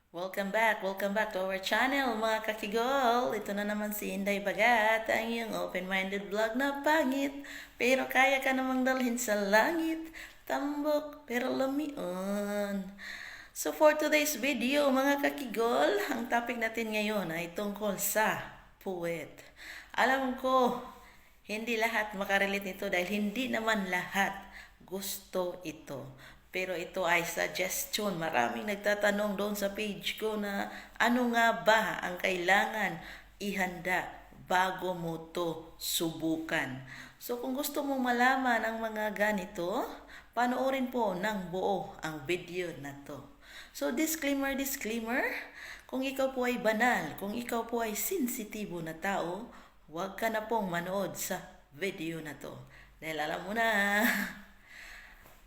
Welcome back to our channel mga kakigol. Ito na naman si Inday Bagat, ang iyong open-minded vlog na pangit, pero kaya ka namang dalhin sa langit, tambok pero lumion. So for today's video mga kakigol, ang topic natin ngayon ay tungkol sa puwet. Alam ko, hindi lahat makarelate nito dahil hindi naman lahat gusto ito. Pero ito ay suggestion. Maraming nagtatanong doon sa page ko na ano nga ba ang kailangan ihanda bago mo to subukan. So kung gusto mong malaman ang mga ganito, panoorin po ng buo ang video na to. So disclaimer, kung ikaw po ay banal, kung ikaw po ay sensitibo na tao, huwag ka na pong manood sa video na to. Dahil alam mo na,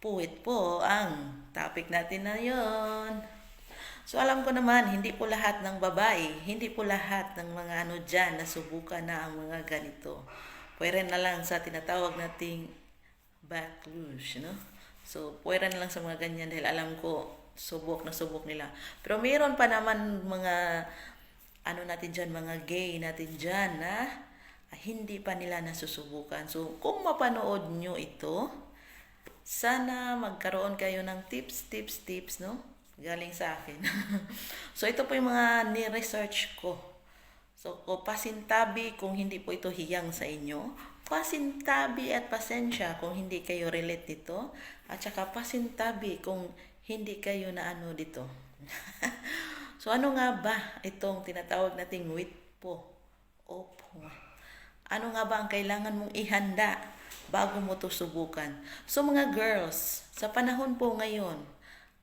puwit po ang topic natin na yon. So alam ko naman, hindi po lahat ng babae, hindi po lahat ng mga ano dyan nasubukan na ang mga ganito. Pwede na lang sa tinatawag nating backlash, no? So pwede na lang sa mga ganyan dahil alam ko, subok nila. Pero meron pa naman mga ano natin dyan, mga gay natin dyan na hindi pa nila nasusubukan. So kung mapanood nyo ito, sana magkaroon kayo ng tips, no? Galing sa akin. So, ito po yung mga ni-research ko. So, pasintabi kung hindi po ito hiyang sa inyo. Pasintabi at pasensya kung hindi kayo relate dito. At saka pasintabi kung hindi kayo na ano dito. So, ano nga ba itong tinatawag nating WITPO? Opo. Ano nga ba ang kailangan mong ihanda bago mo to subukan? So mga girls, sa panahon po ngayon,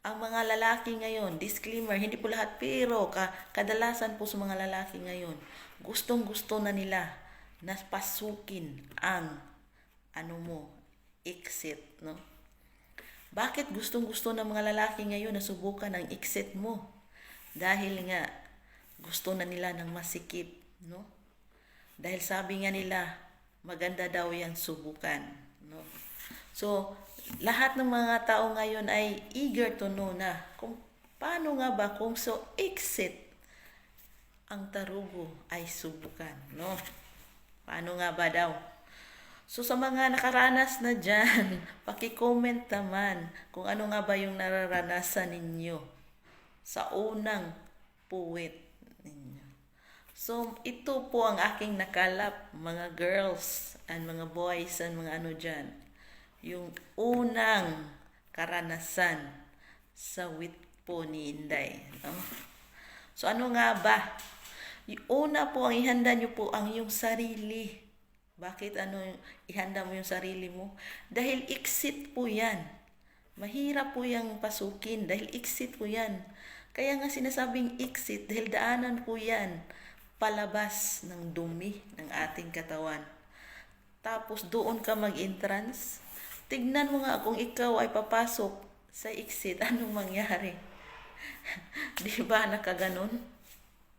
ang mga lalaki ngayon, disclaimer, hindi po lahat pero kadalasan po sa mga lalaki ngayon, gustong-gusto na nila na pasukin ang ano mo, exit, no? Bakit gustong-gusto ng mga lalaki ngayon na subukan ang exit mo? Dahil nga gusto na nila ng masikip, no? Dahil sabi nga nila, maganda daw yan subukan. No? So, lahat ng mga tao ngayon ay eager to know na kung paano nga ba kung so exit ang tarugo ay subukan. No? Paano nga ba daw? So, sa mga nakaranas na dyan, paki-comment naman kung ano nga ba yung nararanasan ninyo sa unang puwit ninyo. So, ito po ang aking nakalap, mga girls and mga boys and mga ano dyan. Yung unang karanasan sa wit po ni Inday. No? So, ano nga ba? Yung una po, ang ihanda nyo po ang iyong sarili. Bakit ihanda mo yung sarili mo? Dahil exit po yan. Mahirap po yung pasukin dahil exit po yan. Kaya nga sinasabing exit dahil daanan po yan palabas ng dumi ng ating katawan. Tapos doon ka mag-entrance. Tignan mo nga kung ikaw ay papasok sa exit, anong mangyari? Di ba nakaganon?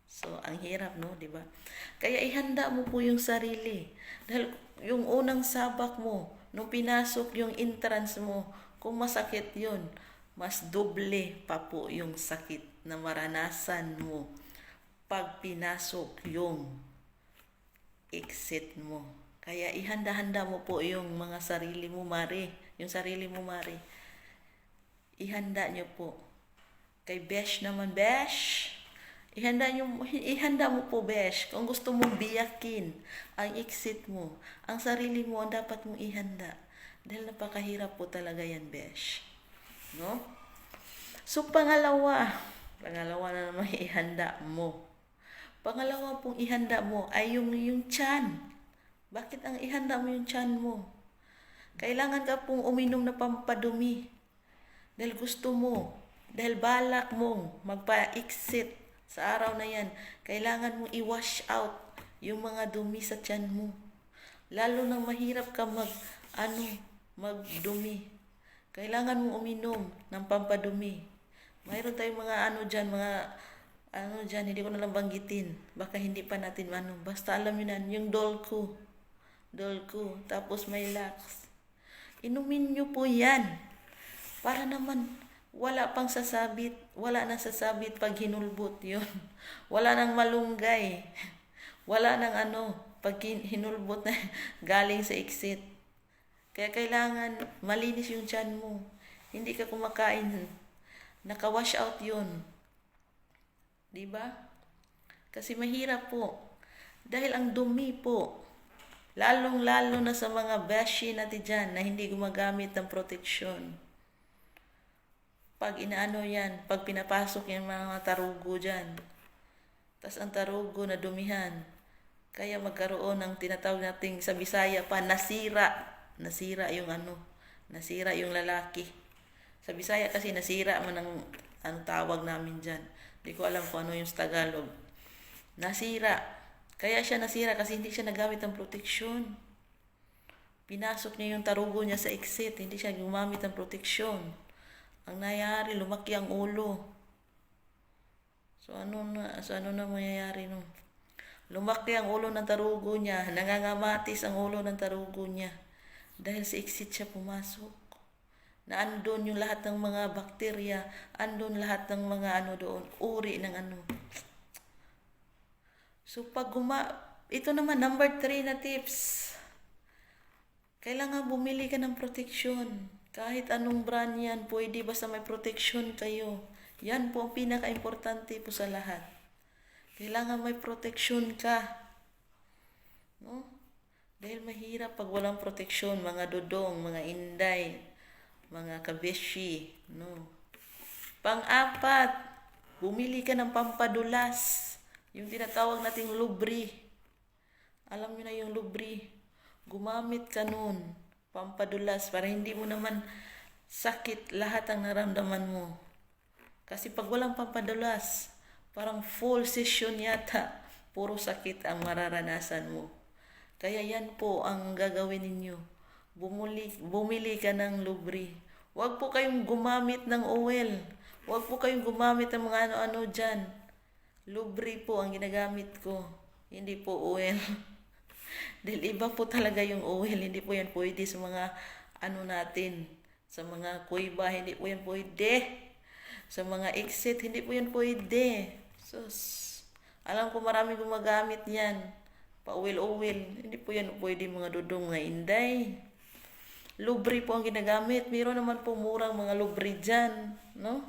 So, ang hirap, no? Di ba? Kaya ihanda mo po yung sarili. Dahil yung unang sabak mo, nung pinasok yung entrance mo, kung masakit yun, mas doble pa po yung sakit na maranasan mo pag pinasok yung exit mo. Kaya ihanda-handa mo po yung mga sarili mo, Mari. Yung sarili mo, Mari. Ihanda nyo po. Kay Besh naman, Besh. Ihanda mo po, Besh. Kung gusto mong biyakin ang exit mo, ang sarili mo ang dapat mong ihanda. Dahil napakahirap po talaga yan, Besh. No? So, pangalawa na naman ihanda mo. Pangalawa pong ihanda mo ay yung tiyan. Bakit ang ihanda mo yung tiyan mo? Kailangan ka pong uminom na pampadumi. Dahil gusto mo, dahil balak mong magpa-exit sa araw na yan, kailangan mong i-wash out yung mga dumi sa tiyan mo. Lalo nang mahirap ka magdumi. Kailangan mong uminom ng pampadumi. Mayroon tayong mga hindi ko nalang banggitin. Baka hindi pa natin basta alam nyo na, yung Dolco, tapos may Lax. Inumin nyo po yan. Para naman wala pang sasabit, wala nang sasabit pag hinulbot yun. Wala nang malunggay. Wala nang pag hinulbot na galing sa exit. Kaya kailangan malinis yung tiyan mo. Hindi ka kumakain. Naka-wash out yun. 'Di ba? Kasi mahirap po. Dahil ang dumi po. Lalong-lalo na sa mga beshi natin dyan na hindi gumagamit ng proteksyon. Pag inaano yan, pag pinapasok yung mga tarugo dyan, tas ang tarugo na dumihan, kaya magkaroon ng tinatawag nating sa Bisaya pa, nasira. Nasira yung nasira yung lalaki. Sa Bisaya kasi nasira man ang tawag namin dyan. Hindi ko alam kung ano yung sa Tagalog. Nasira. Kaya siya nasira kasi hindi siya nagamit ng proteksyon. Pinasok niya yung tarugo niya sa exit, hindi siya gumamit ng proteksyon. Ang nangyari, lumaki ang ulo. So ano na mangyayari nun? Lumaki ang ulo ng tarugo niya, nangangamatis ang ulo ng tarugo niya. Dahil sa exit siya pumasok. Na andun yung lahat ng mga bakterya, andun lahat ng mga doon, uri ng So pag ito naman number 3 na tips. Kailangan bumili ka ng proteksyon. Kahit anong brand yan, pwede basta may proteksyon kayo. Yan po ang pinaka-importante po sa lahat. Kailangan may proteksyon ka. No? Dahil mahirap pag walang proteksyon, mga dodong, mga inday, mga kabeshi, no. Pang-apat, bumili ka ng pampadulas. Yung tinatawag nating lubri. Alam niyo na yung lubri. Gumamit ka nun. Pampadulas para hindi mo naman sakit lahat ang naramdaman mo. Kasi pag walang pampadulas, parang full session yata. Puro sakit ang mararanasan mo. Kaya yan po ang gagawin ninyo. Bumili ka ng lubri. Huwag po kayong gumamit ng oil. Huwag po kayong gumamit ng mga ano-ano dyan. Lubri po ang ginagamit ko. Hindi po oil. Dahil iba po talaga yung oil. Hindi po yan pwede sa mga natin. Sa mga kuiba, hindi po yan pwede. Sa mga exit, hindi po yan pwede. Sus. Alam ko marami gumagamit yan. Pa-oil-oil. Hindi po yan pwede mga dudong, mga inday. Lubri po ang ginagamit. Meron naman po murang mga lubri dyan. No?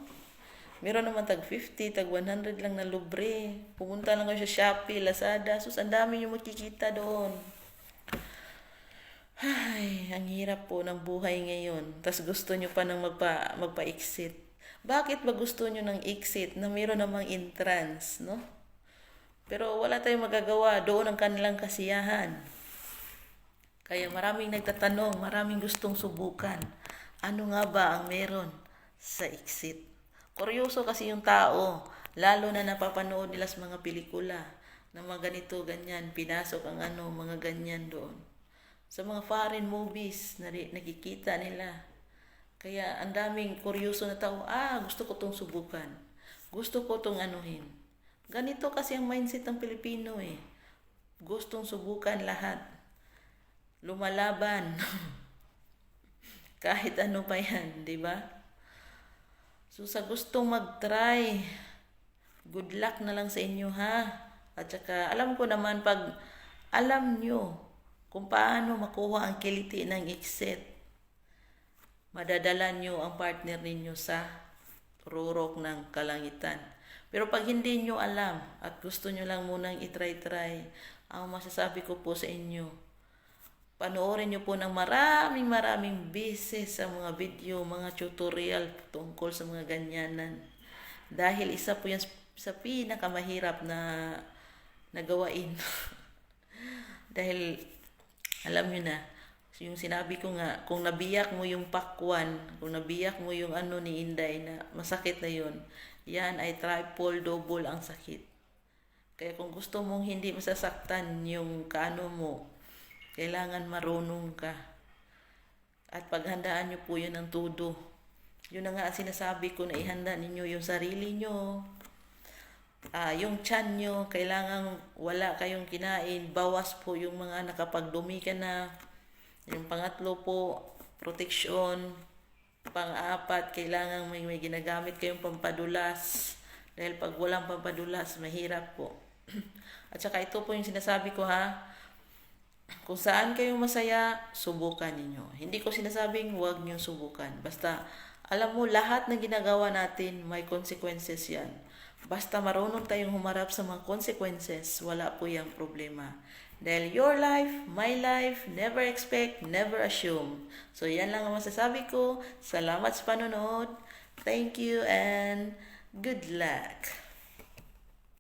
Meron naman tag 50, tag 100 lang na lubri. Pumunta lang kayo sa Shopee, Lazada. Sus, ang dami nyo makikita doon. Ay, ang hirap po ng buhay ngayon. Tas gusto nyo pa ng magpa-exit. Bakit ba gusto nyo ng exit na meron namang entrance, no? Pero wala tayong magagawa. Doon ang kanilang kasiyahan. Kaya maraming nagtatanong, maraming gustong subukan. Ano nga ba ang meron sa exit? Kuryoso kasi yung tao, lalo na napapanood nila sa mga pelikula na mga ganito, ganyan, pinasok ang mga ganyan doon. Sa mga foreign movies, nakikita nila. Kaya ang daming kuryoso na tao, gusto ko tong subukan. Gusto ko tong anuhin. Ganito kasi ang mindset ng Pilipino eh. Gustong subukan lahat. Lumalaban. Kahit ano pa yan, di ba? So sa gustong mag-try, good luck na lang sa inyo ha. At saka alam ko naman pag alam nyo kung paano makuha ang kiliti ng exit, madadala nyo ang partner ninyo sa rurok ng kalangitan. Pero pag hindi nyo alam at gusto nyo lang munang itry-try, ang masasabi ko po sa inyo, panoorin nyo po ng maraming beses sa mga video, mga tutorial tungkol sa mga ganyanan. Dahil isa po yan sa pinakamahirap na gawain. Dahil, alam nyo na, yung sinabi ko nga, kung nabiyak mo yung pakwan, kung nabiyak mo yung ni Inday na masakit na yun, yan ay triple, double ang sakit. Kaya kung gusto mong hindi masasaktan yung mo, kailangan marunong ka. At paghandaan nyo po yun ng todo. Yun na nga sinasabi ko na ihanda ninyo yung sarili nyo. Yung tiyan nyo, kailangan wala kayong kinain. Bawas po yung mga nakapagdumi ka na. Yung pangatlo po, proteksyon. Pang-apat, kailangan may ginagamit kayong pampadulas. Dahil pag walang pampadulas, mahirap po. At saka ito po yung sinasabi ko ha, kung saan kayo masaya, subukan ninyo. Hindi ko sinasabing huwag nyo subukan. Basta, alam mo, lahat na ginagawa natin, may consequences yan. Basta marunong tayong humarap sa mga consequences, wala po yung problema. Dahil your life, my life, never expect, never assume. So, yan lang ang masasabi ko. Salamat sa panonood. Thank you and good luck.